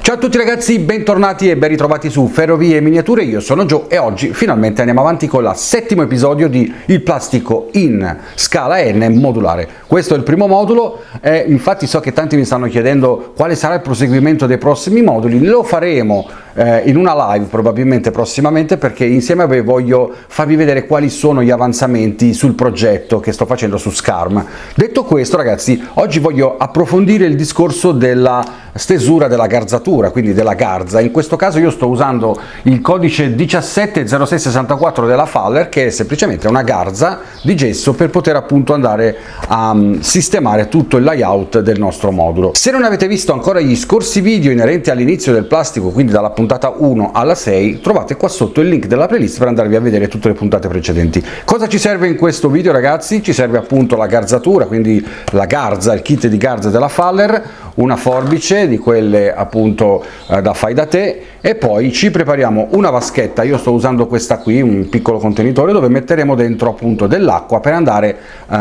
Ciao a tutti ragazzi, bentornati e ben ritrovati su Ferrovie e Miniature, io sono Gio e oggi finalmente andiamo avanti con il settimo episodio di Il plastico in scala N modulare. Questo è il primo modulo e infatti so che tanti mi stanno chiedendo quale sarà il proseguimento dei prossimi moduli. Lo faremo in una live probabilmente prossimamente, perché insieme a voi voglio farvi vedere quali sono gli avanzamenti sul progetto che sto facendo su Scarm. Detto questo ragazzi, oggi voglio approfondire il discorso della stesura della garzatura, quindi della garza. In questo caso io sto usando il codice 170664 della Faller, che è semplicemente una garza di gesso per poter appunto andare a sistemare tutto il layout del nostro modulo. Se non avete visto ancora gli scorsi video inerenti all'inizio del plastico, quindi dalla puntata 1 alla 6, trovate qua sotto il link della playlist per andarvi a vedere tutte le puntate precedenti. Cosa ci serve in questo video ragazzi? Ci serve appunto la garzatura, quindi la garza, il kit di garza della Faller, una forbice di quelle appunto da fai da te, e poi ci prepariamo una vaschetta. Io sto usando questa qui, un piccolo contenitore dove metteremo dentro appunto dell'acqua per andare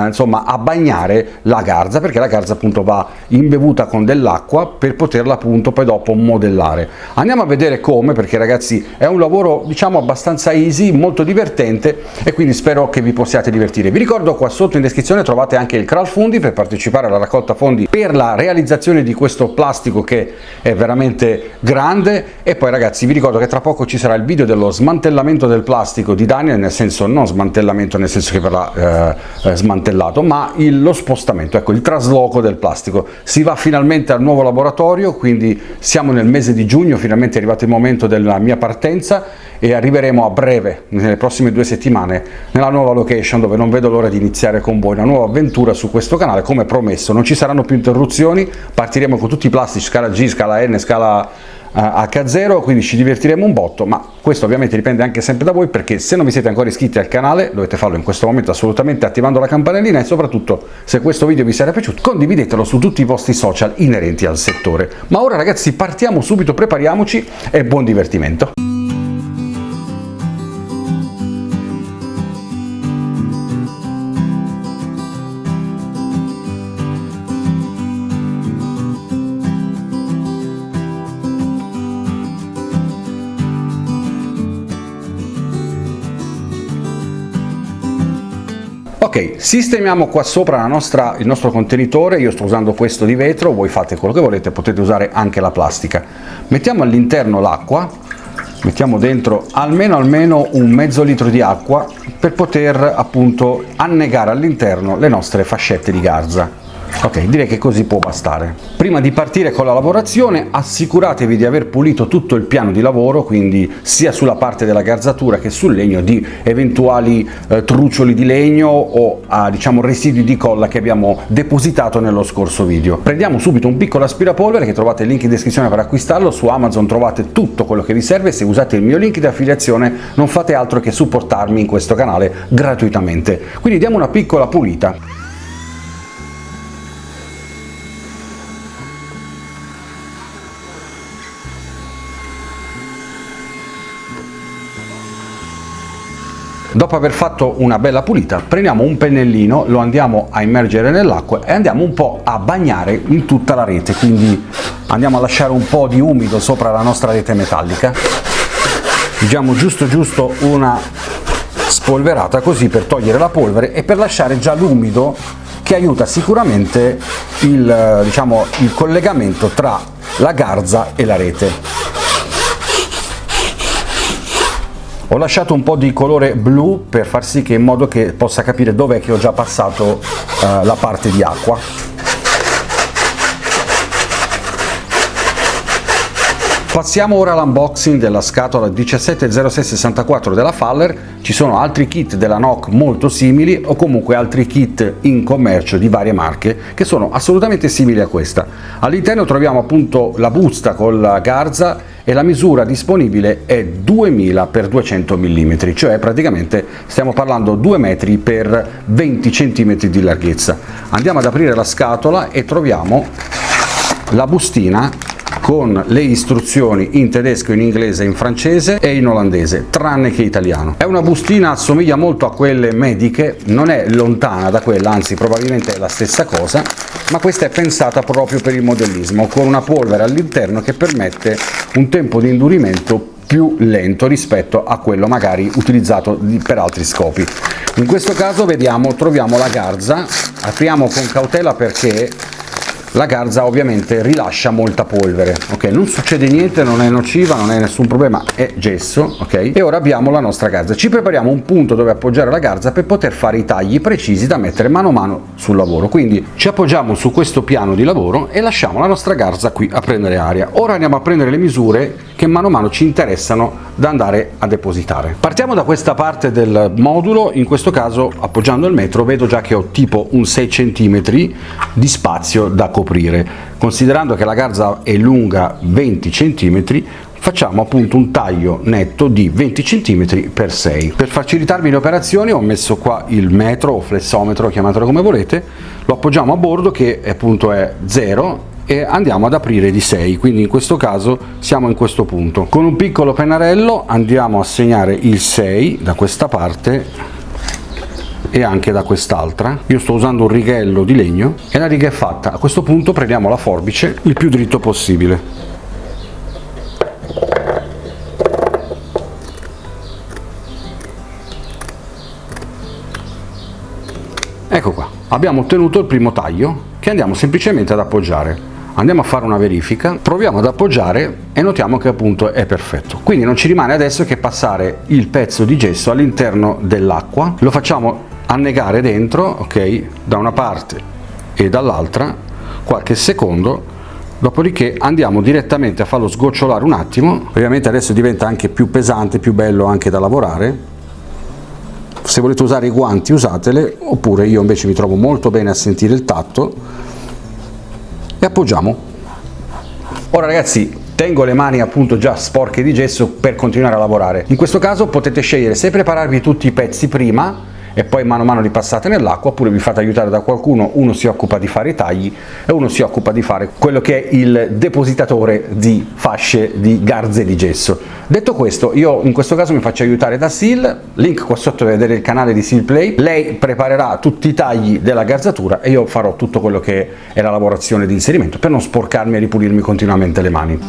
insomma a bagnare la garza, perché la garza appunto va imbevuta con dell'acqua per poterla appunto poi dopo modellare. Andiamo a vedere come, perché ragazzi è un lavoro diciamo abbastanza easy, molto divertente, e quindi spero che vi possiate divertire. Vi ricordo, qua sotto in descrizione trovate anche il crowdfunding per partecipare alla raccolta fondi per la realizzazione di questo plastico che è veramente grande. E poi ragazzi vi ricordo che tra poco ci sarà il video dello smantellamento del plastico di Daniel, nel senso non smantellamento nel senso che verrà smantellato, ma lo spostamento, ecco, il trasloco del plastico. Si va finalmente al nuovo laboratorio, quindi siamo nel mese di giugno, finalmente è arrivato il momento della mia partenza e arriveremo a breve, nelle prossime 2 settimane, nella nuova location, dove non vedo l'ora di iniziare con voi una nuova avventura su questo canale. Come promesso non ci saranno più interruzioni, partiremo con tutti i plastici scala G, scala N, scala H0, quindi ci divertiremo un botto, ma questo ovviamente dipende anche sempre da voi, perché se non vi siete ancora iscritti al canale dovete farlo in questo momento assolutamente attivando la campanellina, e soprattutto se questo video vi sarà piaciuto condividetelo su tutti i vostri social inerenti al settore. Ma ora ragazzi partiamo subito, prepariamoci e buon divertimento! Ok, sistemiamo qua sopra il nostro contenitore. Io sto usando questo di vetro, voi fate quello che volete, potete usare anche la plastica. Mettiamo all'interno l'acqua, mettiamo dentro almeno un mezzo litro di acqua per poter appunto annegare all'interno le nostre fascette di garza. Ok, direi che così può bastare. Prima di partire con la lavorazione assicuratevi di aver pulito tutto il piano di lavoro, quindi sia sulla parte della garzatura che sul legno di eventuali trucioli di legno o diciamo residui di colla che abbiamo depositato nello scorso video. Prendiamo subito un piccolo aspirapolvere che trovate il link in descrizione per acquistarlo. Su Amazon trovate tutto quello che vi serve. Se usate il mio link di affiliazione non fate altro che supportarmi in questo canale gratuitamente. Quindi diamo una piccola pulita. Dopo aver fatto una bella pulita, prendiamo un pennellino, lo andiamo a immergere nell'acqua e andiamo un po' a bagnare in tutta la rete, quindi andiamo a lasciare un po' di umido sopra la nostra rete metallica. Diamo giusto una spolverata così per togliere la polvere e per lasciare già l'umido, che aiuta sicuramente diciamo, il collegamento tra la garza e la rete. Ho lasciato un po' di colore blu per far sì che in modo che possa capire dov'è che ho già passato la parte di acqua. Passiamo ora all'unboxing della scatola 170664 della Faller. Ci sono altri kit della NOC molto simili, o comunque altri kit in commercio di varie marche che sono assolutamente simili a questa. All'interno troviamo appunto la busta con la garza e la misura disponibile è 2000 x 200 mm, cioè praticamente stiamo parlando 2 metri per 20 cm di larghezza. Andiamo ad aprire la scatola e troviamo la bustina con le istruzioni in tedesco, in inglese, in francese e in olandese, tranne che italiano. È una bustina, assomiglia molto a quelle mediche, non è lontana da quella, anzi probabilmente è la stessa cosa. ma questa è pensata proprio per il modellismo, con una polvere all'interno che permette un tempo di indurimento più lento rispetto a quello magari utilizzato per altri scopi. In questo caso troviamo la garza, apriamo con cautela perché la garza ovviamente rilascia molta polvere, ok? Non succede niente, non è nociva, non è nessun problema, è gesso, ok? E ora abbiamo la nostra garza. Ci prepariamo un punto dove appoggiare la garza per poter fare i tagli precisi da mettere mano a mano sul lavoro. Quindi ci appoggiamo su questo piano di lavoro e lasciamo la nostra garza qui a prendere aria. Ora andiamo a prendere le misure che mano a mano ci interessano da andare a depositare. Partiamo da questa parte del modulo, in questo caso appoggiando il metro vedo già che ho tipo un 6 cm di spazio da coprire. Considerando che la garza è lunga 20 cm, facciamo appunto un taglio netto di 20 cm per 6. Per facilitarmi le operazioni ho messo qua il metro o flessometro, chiamatelo come volete, lo appoggiamo a bordo che appunto è 0 e andiamo ad aprire di 6, quindi in questo caso siamo in questo punto. Con un piccolo pennarello andiamo a segnare il 6 da questa parte e anche da quest'altra. Io sto usando un righello di legno e la riga è fatta. A questo punto prendiamo la forbice il più dritto possibile. Ecco qua, abbiamo ottenuto il primo taglio che andiamo semplicemente ad appoggiare. Andiamo a fare una verifica, proviamo ad appoggiare e notiamo che appunto è perfetto. Quindi non ci rimane adesso che passare il pezzo di gesso all'interno dell'acqua, lo facciamo annegare dentro, ok, da una parte e dall'altra qualche secondo, dopodiché andiamo direttamente a farlo sgocciolare un attimo. Ovviamente adesso diventa anche più pesante, più bello anche da lavorare. Se volete usare i guanti usatele, oppure io invece mi trovo molto bene a sentire il tatto. E appoggiamo. Ora ragazzi, tengo le mani appunto già sporche di gesso per continuare a lavorare. In questo caso potete scegliere se prepararvi tutti i pezzi prima e poi mano a mano li passate nell'acqua, oppure vi fate aiutare da qualcuno, uno si occupa di fare i tagli e uno si occupa di fare quello che è il depositatore di fasce di garze di gesso. Detto questo, io in questo caso mi faccio aiutare da Sil, link qua sotto per vedere il canale di Sil Play. Lei preparerà tutti i tagli della garzatura e io farò tutto quello che è la lavorazione di inserimento per non sporcarmi e ripulirmi continuamente le mani.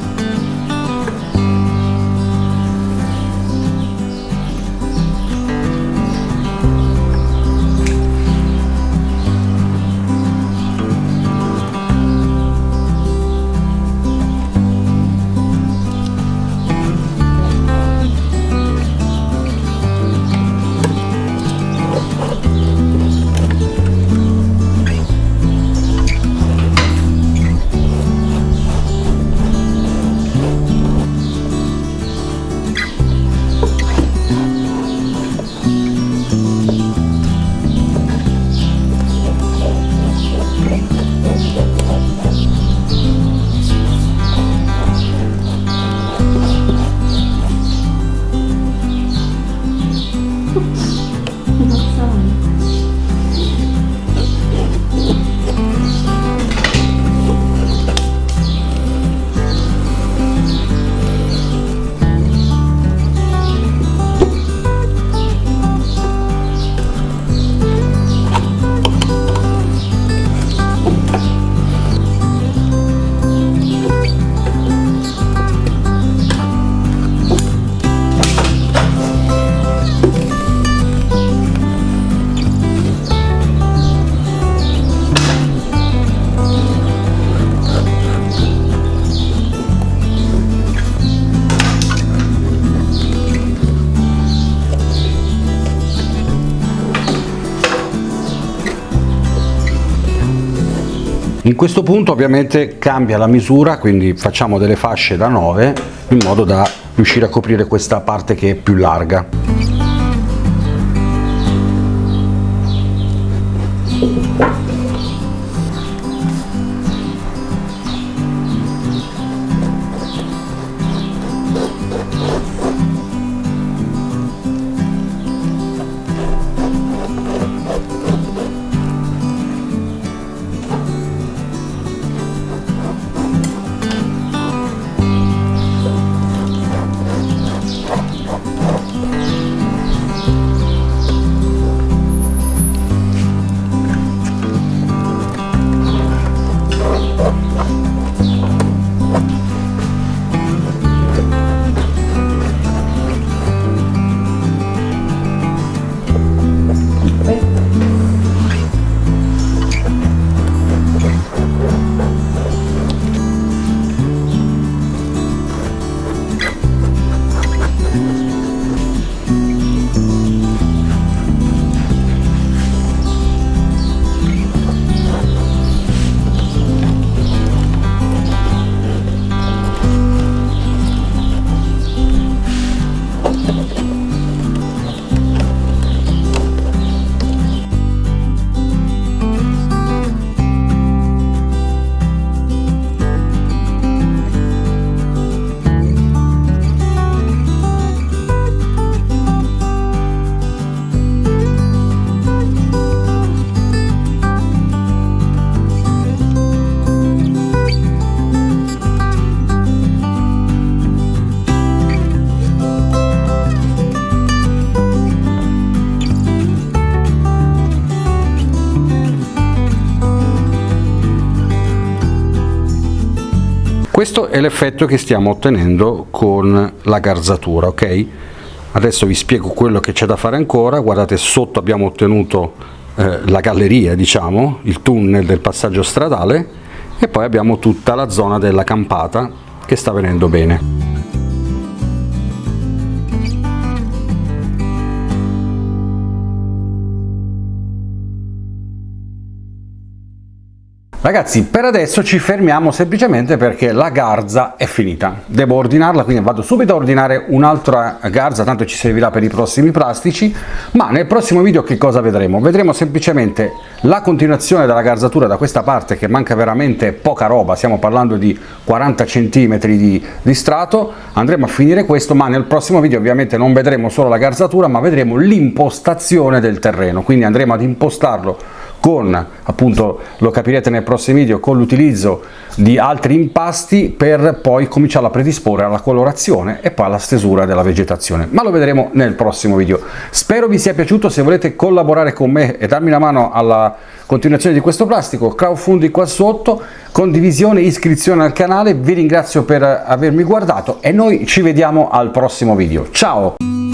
In questo punto ovviamente cambia la misura, quindi facciamo delle fasce da 9 in modo da riuscire a coprire questa parte che è più larga. Questo è l'effetto che stiamo ottenendo con la garzatura, ok? Adesso vi spiego quello che c'è da fare ancora. Guardate, sotto abbiamo ottenuto la galleria, diciamo, il tunnel del passaggio stradale, e poi abbiamo tutta la zona della campata che sta venendo bene. Ragazzi, per adesso ci fermiamo semplicemente perché la garza è finita. Devo ordinarla, quindi vado subito a ordinare un'altra garza, tanto ci servirà per i prossimi plastici. Ma nel prossimo video che cosa vedremo? Vedremo semplicemente la continuazione della garzatura da questa parte, che manca veramente poca roba, stiamo parlando di 40 cm di strato. Andremo a finire questo, ma nel prossimo video ovviamente non vedremo solo la garzatura, ma vedremo l'impostazione del terreno, quindi andremo ad impostarlo con, appunto, lo capirete nei prossimi video, con l'utilizzo di altri impasti per poi cominciare a predisporre alla colorazione e poi alla stesura della vegetazione, ma lo vedremo nel prossimo video. Spero vi sia piaciuto. Se volete collaborare con me e darmi una mano alla continuazione di questo plastico, crowdfunding qua sotto, condivisione, iscrizione al canale. Vi ringrazio per avermi guardato e noi ci vediamo al prossimo video. Ciao!